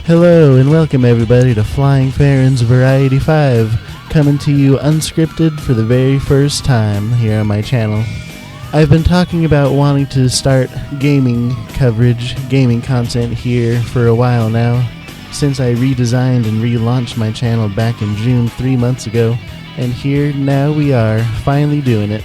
Hello and welcome everybody to Flying Ferron's Variety 5, coming to you unscripted for the very first time here on my channel. I've been talking about wanting to start gaming coverage, gaming content here for a while now, since I redesigned and relaunched my channel back in June 3 months ago, and here now we are, finally doing it.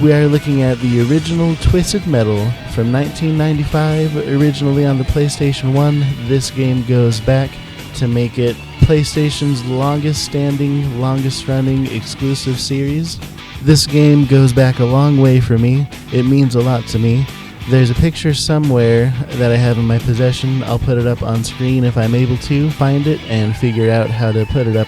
We are looking at the original Twisted Metal from 1995, originally on the PlayStation 1. This game goes back to make it PlayStation's longest standing, longest running exclusive series. This game goes back a long way for me. It means a lot to me. There's a picture somewhere that I have in my possession. I'll put it up on screen if I'm able to find it and figure out how to put it up.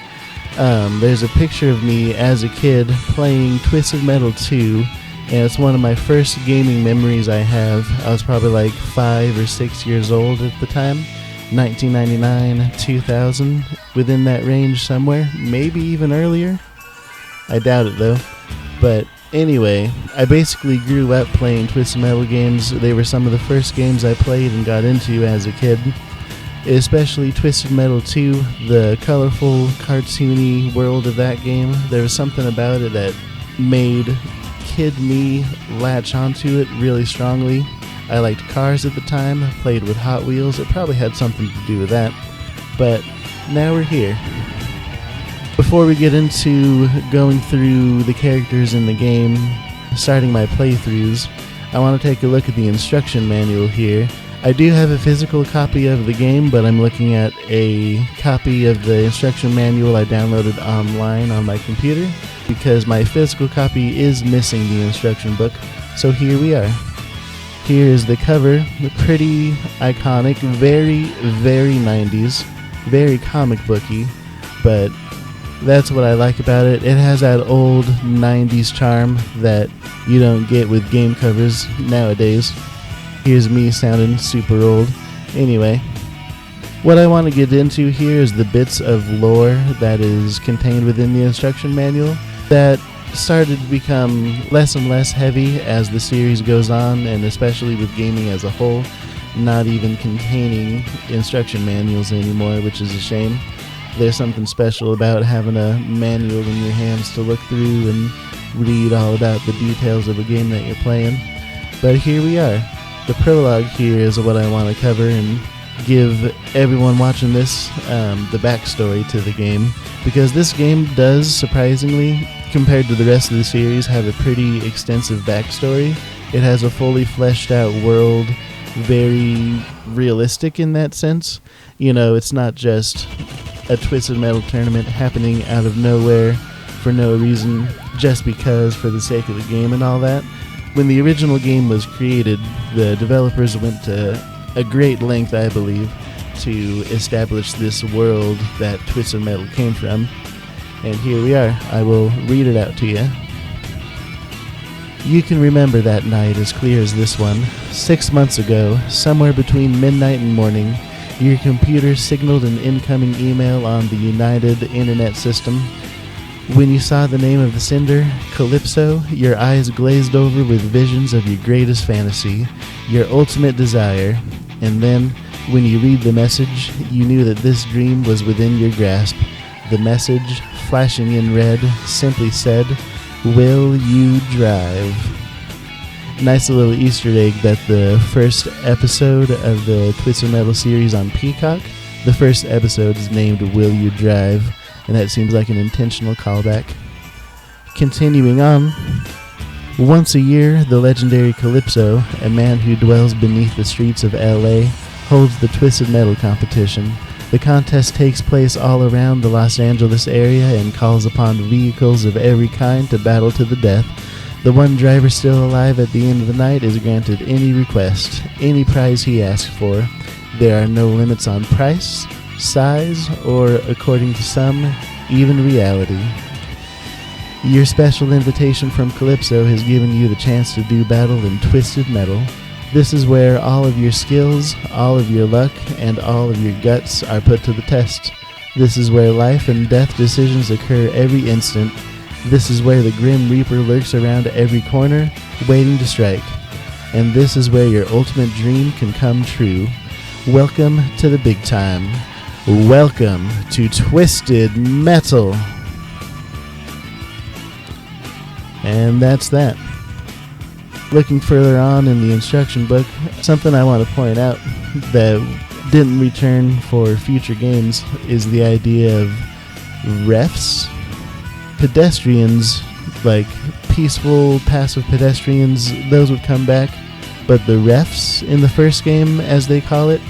There's a picture of me as a kid playing Twisted Metal 2, and it's one of my first gaming memories I have. I was probably like 5 or 6 years old at the time. 1999, 2000, within that range somewhere, maybe even earlier. I doubt it though. But anyway, I basically grew up playing Twisted Metal games. They were some of the first games I played and got into as a kid. Especially Twisted Metal 2, the colorful, cartoony world of that game. There was something about it that made kid me latch onto it really strongly. I liked cars at the time, played with Hot Wheels. It probably had something to do with that. But now we're here. Before we get into going through the characters in the game, starting my playthroughs, I want to take a look at the instruction manual here. I do have a physical copy of the game, but I'm looking at a copy of the instruction manual I downloaded online on my computer, because my physical copy is missing the instruction book. So here we are. Here is the cover, pretty iconic, very, very 90s, very comic booky, but that's what I like about it. It has that old 90s charm that you don't get with game covers nowadays. Here's me sounding super old. Anyway, what I want to get into here is the bits of lore that is contained within the instruction manual that started to become less and less heavy as the series goes on, and especially with gaming as a whole, not even containing instruction manuals anymore, which is a shame. There's something special about having a manual in your hands to look through and read all about the details of a game that you're playing. But here we are. The prologue here is what I want to cover and give everyone watching this the backstory to the game, because this game does, surprisingly, compared to the rest of the series, have a pretty extensive backstory. It has a fully fleshed out world, very realistic in that sense. You know, it's not just a Twisted Metal tournament happening out of nowhere for no reason, just because, for the sake of the game and all that. When the original game was created, the developers went to a great length, I believe, to establish this world that Twisted Metal came from. And here we are. I will read it out to you. You can remember that night as clear as this one. 6 months ago, somewhere between midnight and morning, your computer signaled an incoming email on the United Internet System. When you saw the name of the sender, Calypso, your eyes glazed over with visions of your greatest fantasy, your ultimate desire, and then, when you read the message, you knew that this dream was within your grasp. The message, flashing in red, simply said, "Will you drive?" Nice little Easter egg that the first episode of the Twisted Metal series on Peacock, the first episode is named Will You Drive, and that seems like an intentional callback. Continuing on, once a year, the legendary Calypso, a man who dwells beneath the streets of LA, holds the Twisted Metal competition. The contest takes place all around the Los Angeles area and calls upon vehicles of every kind to battle to the death. The one driver still alive at the end of the night is granted any request, any prize he asks for. There are no limits on price, size, or, according to some, even reality. Your special invitation from Calypso has given you the chance to do battle in Twisted Metal. This is where all of your skills, all of your luck, and all of your guts are put to the test. This is where life and death decisions occur every instant. This is where the Grim Reaper lurks around every corner, waiting to strike. And this is where your ultimate dream can come true. Welcome to the big time. Welcome to Twisted Metal. And that's that. Looking further on in the instruction book, something I want to point out that didn't return for future games is the idea of refs. Pedestrians, like peaceful, passive pedestrians, those would come back. But the refs in the first game, as they call it,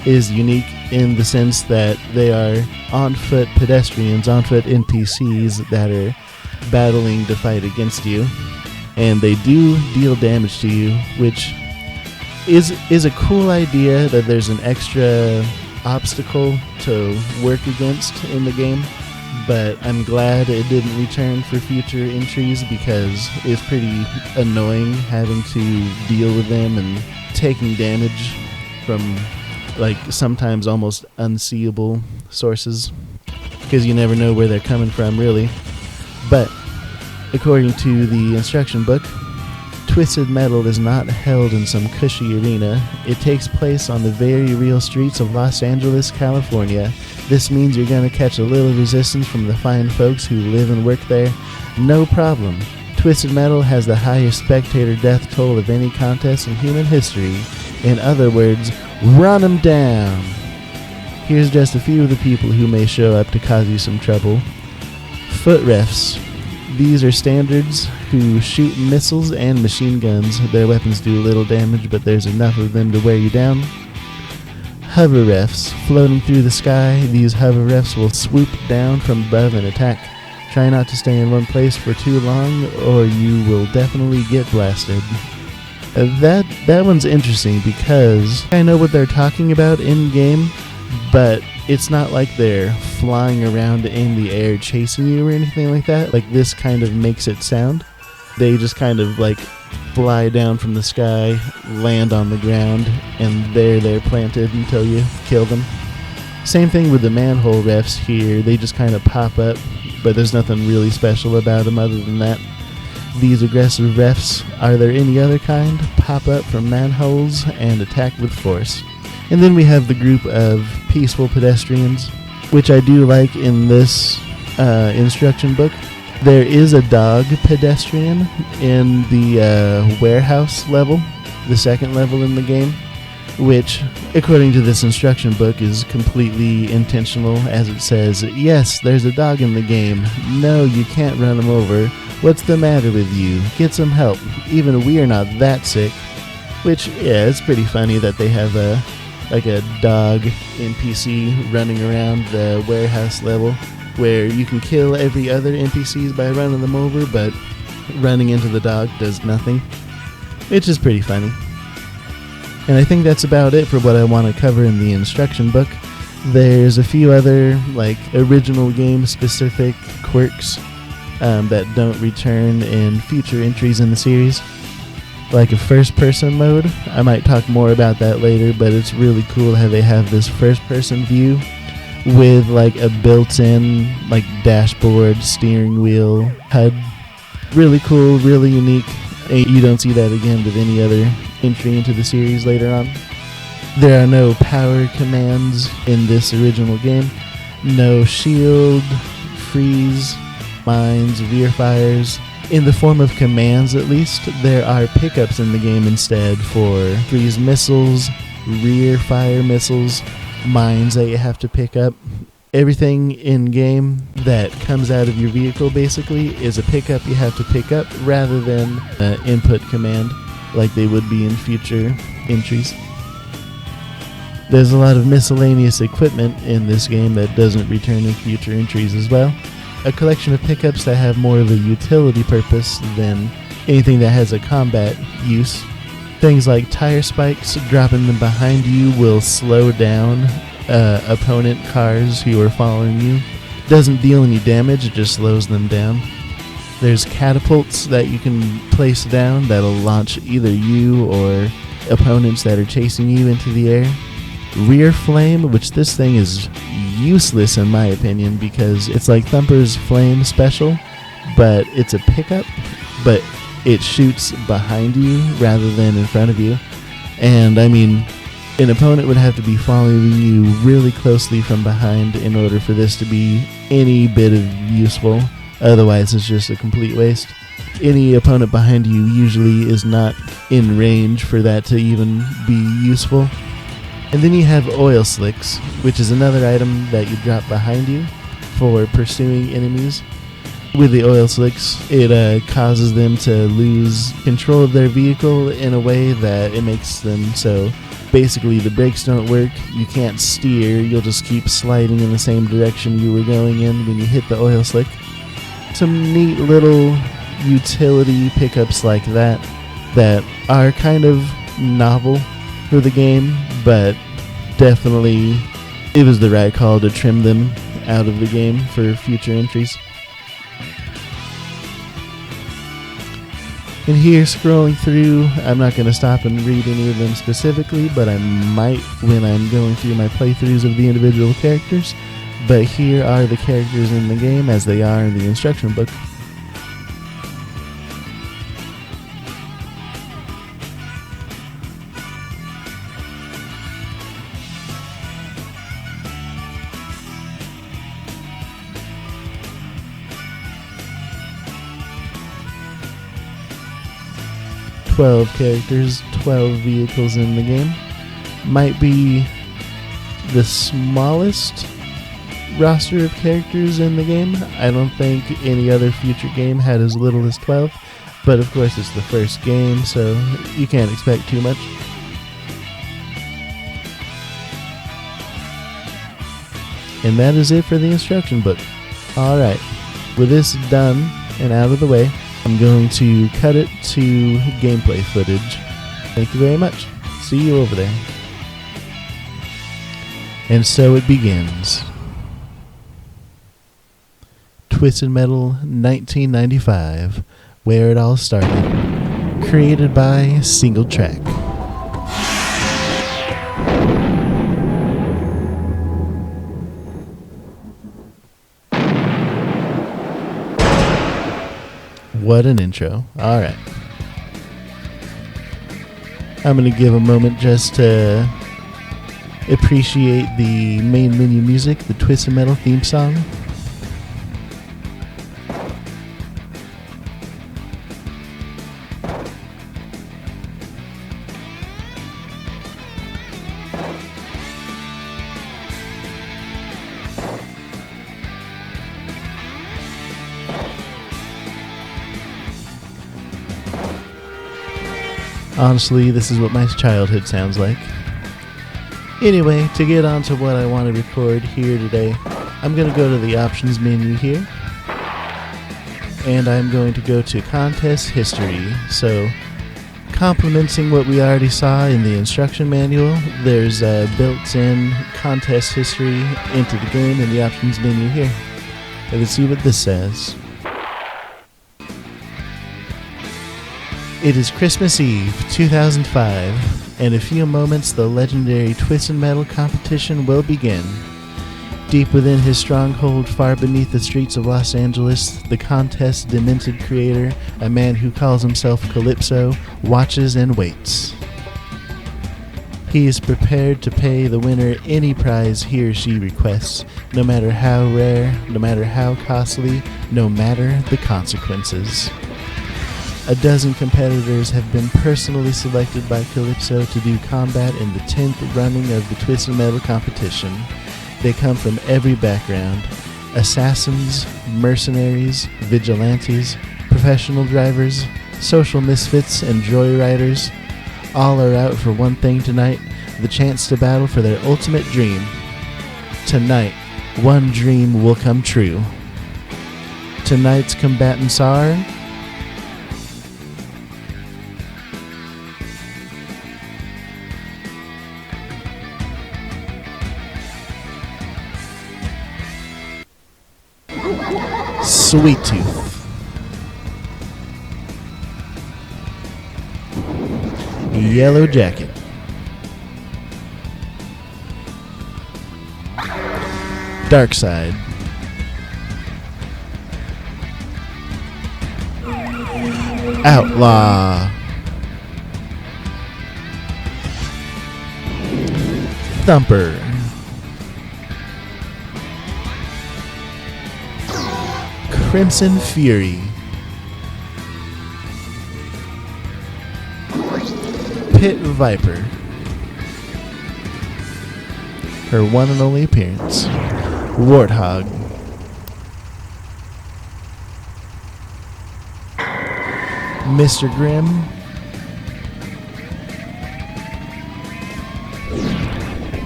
is unique in the sense that they are on-foot pedestrians, on-foot NPCs that are battling to fight against you. And they do deal damage to you, which is a cool idea that there's an extra obstacle to work against in the game. But I'm glad it didn't return for future entries because it's pretty annoying having to deal with them and taking damage from like sometimes almost unseeable sources because you never know where they're coming from really. But according to the instruction book, Twisted Metal is not held in some cushy arena. It takes place on the very real streets of Los Angeles, California. This means you're going to catch a little resistance from the fine folks who live and work there. No problem. Twisted Metal has the highest spectator death toll of any contest in human history. In other words, run 'em down. Here's just a few of the people who may show up to cause you some trouble. Foot refs. These are standards who shoot missiles and machine guns. Their weapons do little damage, but there's enough of them to wear you down. Hover refs. Floating through the sky, these hover refs will swoop down from above and attack. Try not to stay in one place for too long, or you will definitely get blasted. That one's interesting because I know what they're talking about in-game, but it's not like they're flying around in the air chasing you or anything like that. Like this kind of makes it sound. They just kind of like fly down from the sky, land on the ground, and they're planted until you kill them. Same thing with the manhole refs here. They just kind of pop up, but there's nothing really special about them other than that. These aggressive refs, are there any other kind, pop up from manholes and attack with force. And then we have the group of peaceful pedestrians, which I do like in this instruction book. There is a dog pedestrian in the warehouse level, the second level in the game, which, according to this instruction book, is completely intentional, as it says, yes, there's a dog in the game. No, you can't run him over. What's the matter with you? Get some help. Even we are not that sick. Which, yeah, it's pretty funny that they have a dog NPC running around the warehouse level where you can kill every other NPCs by running them over, but running into the dog does nothing. Which is pretty funny. And I think that's about it for what I want to cover in the instruction book. There's a few other like original game specific quirks that don't return in future entries in the series. Like a first-person mode. I might talk more about that later, but it's really cool how they have this first-person view with like a built-in like dashboard, steering wheel, HUD. Really cool, really unique. You don't see that again with any other entry into the series later on. There are no power commands in this original game. No shield, freeze, mines, rear fires. In the form of commands, at least, there are pickups in the game instead for freeze missiles, rear fire missiles, mines that you have to pick up. Everything in-game that comes out of your vehicle, basically, is a pickup you have to pick up rather than an input command like they would be in future entries. There's a lot of miscellaneous equipment in this game that doesn't return in future entries as well. A collection of pickups that have more of a utility purpose than anything that has a combat use. Things like tire spikes, dropping them behind you will slow down opponent cars who are following you. Doesn't deal any damage, it just slows them down. There's catapults that you can place down that'll launch either you or opponents that are chasing you into the air. Rear flame, which this thing is useless in my opinion because it's like Thumper's flame special, but it's a pickup, but it shoots behind you rather than in front of you. And I mean, An opponent would have to be following you really closely from behind in order for this to be any bit of useful. Otherwise, it's just a complete waste. Any opponent behind you usually is not in range for that to even be useful. And then you have oil slicks, which is another item that you drop behind you for pursuing enemies. With the oil slicks, it causes them to lose control of their vehicle in a way that it makes them so basically the brakes don't work, you can't steer, you'll just keep sliding in the same direction you were going in when you hit the oil slick. Some neat little utility pickups like that are kind of novel for the game, but definitely it was the right call to trim them out of the game for future entries. And here, scrolling through, I'm not going to stop and read any of them specifically, but I might when I'm going through my playthroughs of the individual characters. But here are the characters in the game as they are in the instruction book. "12 characters, 12 vehicles in the game." Might be the smallest roster of characters in the game. I don't think any other future game had as little as 12, but of course it's the first game, so you can't expect too much. And that is it for the instruction book. Alright, with this done and out of the way, I'm going to cut it to gameplay footage. Thank you very much. See you over there. And so it begins. Twisted Metal 1995, where it all started. Created by Single Track. What an intro. Alright. I'm going to give a moment just to appreciate the main menu music, the Twisted Metal theme song. Honestly, this is what my childhood sounds like. Anyway, to get on to what I want to record here today, I'm going to go to the options menu here, and I'm going to go to contest history. So, complementing what we already saw in the instruction manual, there's a built-in contest history into the game in the options menu here. Let's see what this says. It is Christmas Eve, 2005. In a few moments, the legendary Twisted Metal competition will begin. Deep within his stronghold, far beneath the streets of Los Angeles, the contest's demented creator, a man who calls himself Calypso, watches and waits. He is prepared to pay the winner any prize he or she requests, no matter how rare, no matter how costly, no matter the consequences. A dozen competitors have been personally selected by Calypso to do combat in the 10th running of the Twisted Metal competition. They come from every background: assassins, mercenaries, vigilantes, professional drivers, social misfits, and joyriders. All are out for one thing tonight, the chance to battle for their ultimate dream. Tonight, one dream will come true. Tonight's combatants are... Sweet Tooth, Yellow Jacket, Dark Side, Outlaw, Thumper. Crimson Fury. Pit Viper. Her one and only appearance. Warthog. Mr. Grimm.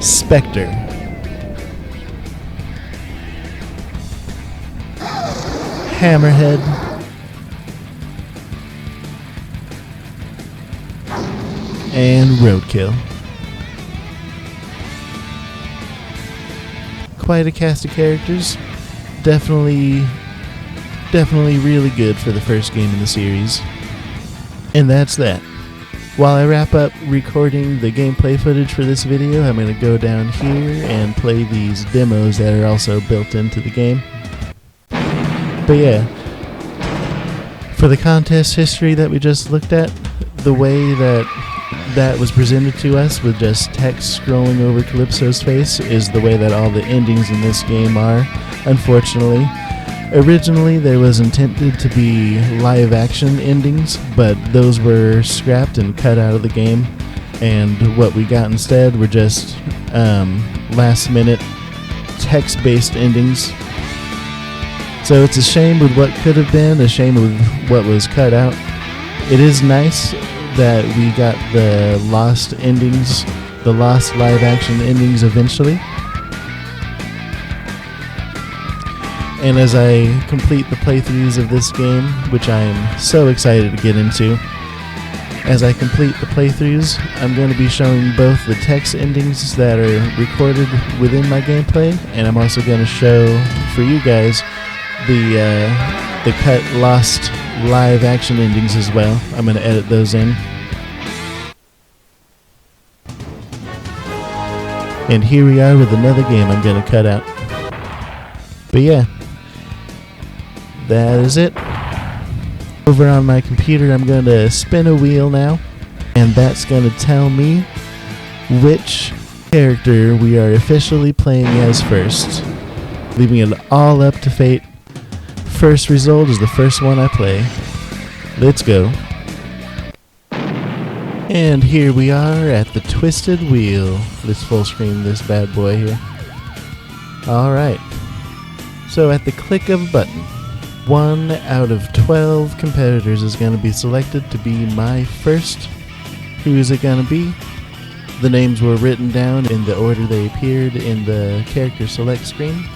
Spectre. Hammerhead. And Roadkill. Quite a cast of characters. Definitely really good for the first game in the series. And that's that. While I wrap up recording the gameplay footage for this video, I'm going to go down here and play these demos that are also built into the game. But yeah, for the contest history that we just looked at, the way that was presented to us with just text scrolling over Calypso's face is the way that all the endings in this game are, unfortunately. Originally, there was intended to be live-action endings, but those were scrapped and cut out of the game, and what we got instead were just last-minute text-based endings. So it's a shame with what could have been, a shame with what was cut out. It is nice that we got the lost endings, the lost live-action endings eventually. And as I complete the playthroughs of this game, which I am so excited to get into, as I complete the playthroughs, I'm going to be showing both the text endings that are recorded within my gameplay, and I'm also going to show for you guys the cut lost live action endings as well. I'm going to edit those in. And here we are with another game I'm going to cut out. But yeah, that is it. Over on my computer, I'm going to spin a wheel now, and that's going to tell me which character we are officially playing as first, leaving it all up to fate. First result is the first one I play. Let's go. And here we are at the Twisted Wheel. Let's full screen this bad boy here. Alright. So at the click of a button, 1 out of 12 competitors is going to be selected to be my first. Who is it going to be? The names were written down in the order they appeared in the character select screen.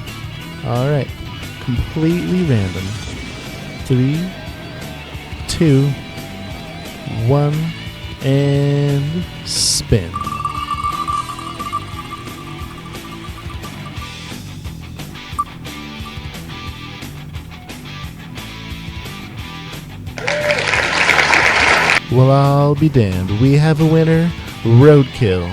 Alright. Completely random. 3, 2, 1, and spin. Well, I'll be damned. We have a winner, Roadkill.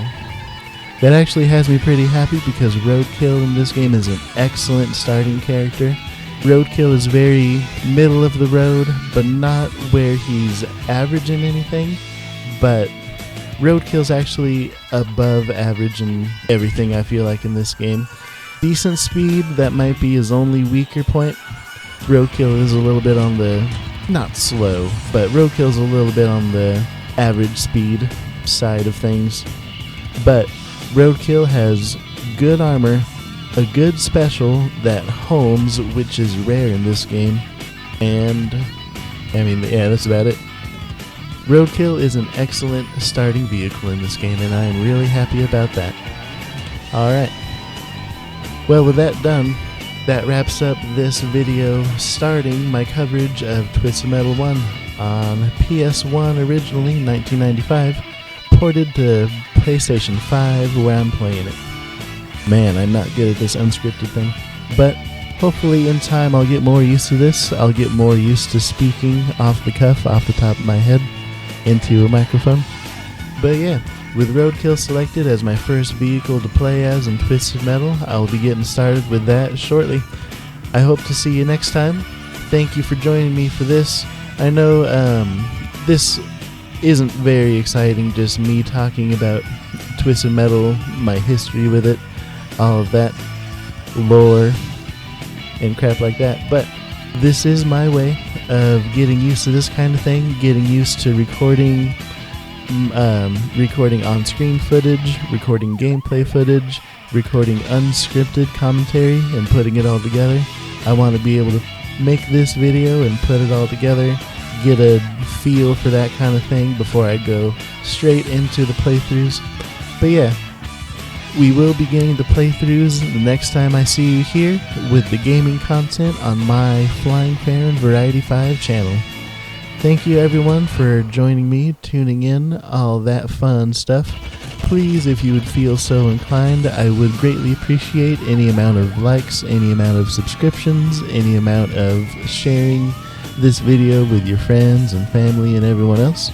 That actually has me pretty happy because Roadkill in this game is an excellent starting character. Roadkill is very middle of the road, but not where he's average in anything. But Roadkill's actually above average in everything, I feel like, in this game. Decent speed, that might be his only weaker point. Roadkill is a little bit on the, not slow, but Roadkill's a little bit on the average speed side of things. But Roadkill has good armor, a good special that homes, which is rare in this game, and I mean, yeah, that's about it. Roadkill is an excellent starting vehicle in this game, and I am really happy about that. Alright. Well, with that done, that wraps up this video starting my coverage of Twisted Metal 1 on PS1 originally, 1995, ported to PlayStation 5 where I'm playing it. Man, I'm not good at this unscripted thing. But hopefully in time I'll get more used to this. I'll get more used to speaking off the cuff, off the top of my head, into a microphone. But yeah, with Roadkill selected as my first vehicle to play as in Twisted Metal, I'll be getting started with that shortly. I hope to see you next time. Thank you for joining me for this. I know this isn't very exciting, just me talking about Twisted Metal, my history with it, all of that lore and crap like that. But this is my way of getting used to this kind of thing, getting used to recording on-screen footage, recording gameplay footage, recording unscripted commentary, and putting it all together. I want to be able to make this video and put it all together, get a feel for that kind of thing before I go straight into the playthroughs. But yeah, we will be getting the playthroughs the next time I see you here with the gaming content on my Flying Ferron Variety 5 channel. Thank you everyone for joining me, tuning in, all that fun stuff. Please, if you would feel so inclined, I would greatly appreciate any amount of likes, any amount of subscriptions, any amount of sharing this video with your friends and family and everyone else.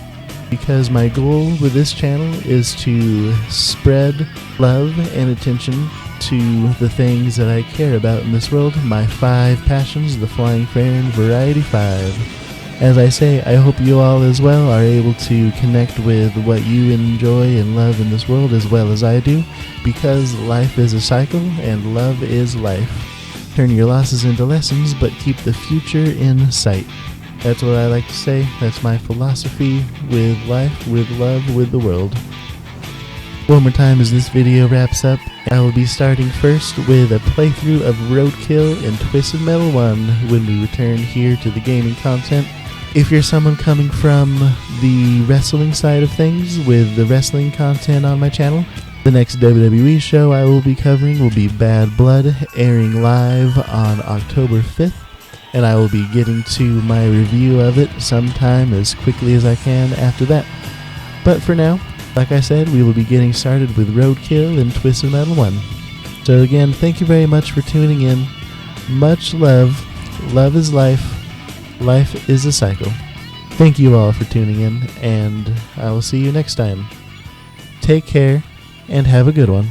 Because my goal with this channel is to spread love and attention to the things that I care about in this world, my 5 passions, the Flying Ferron Variety 5. As I say, I hope you all as well are able to connect with what you enjoy and love in this world as well as I do, because life is a cycle and love is life. Turn your losses into lessons, but keep the future in sight. That's what I like to say. That's my philosophy with life, with love, with the world. One more time as this video wraps up, I will be starting first with a playthrough of Roadkill and Twisted Metal 1 when we return here to the gaming content. If you're someone coming from the wrestling side of things with the wrestling content on my channel, the next WWE show I will be covering will be Bad Blood, airing live on October 5th, and I will be getting to my review of it sometime as quickly as I can after that. But for now, like I said, we will be getting started with Roadkill and Twisted Metal 1. So again, thank you very much for tuning in. Much love. Love is life. Life is a cycle. Thank you all for tuning in, and I will see you next time. Take care, and have a good one.